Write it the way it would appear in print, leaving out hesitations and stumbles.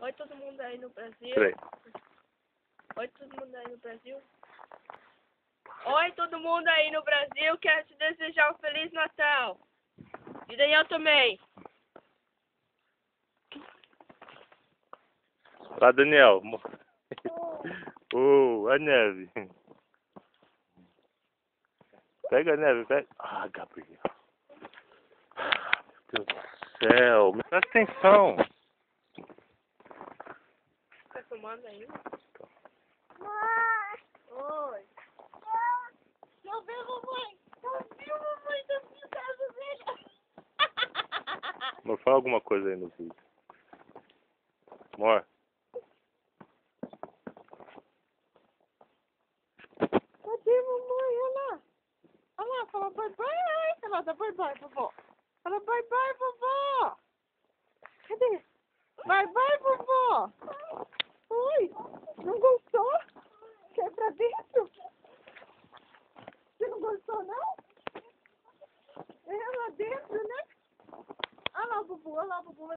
Oi, todo mundo aí no Brasil. Peraí. Oi, todo mundo aí no Brasil. Oi, todo mundo aí no Brasil. Quero te desejar um Feliz Natal. E Daniel também. Lá, Daniel. A neve. Pega a neve, pega. Ah, Gabriel. Meu Deus do céu. Me presta atenção. Tá filmando aí? Oi. Eu vi, mamãe. Eu vi, mamãe, da minha casa dele. Amor, fala alguma coisa aí no vídeo. Amor. Cadê, mamãe? Olha lá. Olha lá, fala bye bye. Fala, dá bye bye, vovó. Fala bye bye, vovó. Cadê? Bye bye, vovó. Oi. Não gostou? Quer ir pra dentro? Você não gostou, não? É lá dentro, né? Olha lá, Bubu. Olha lá, Bubu.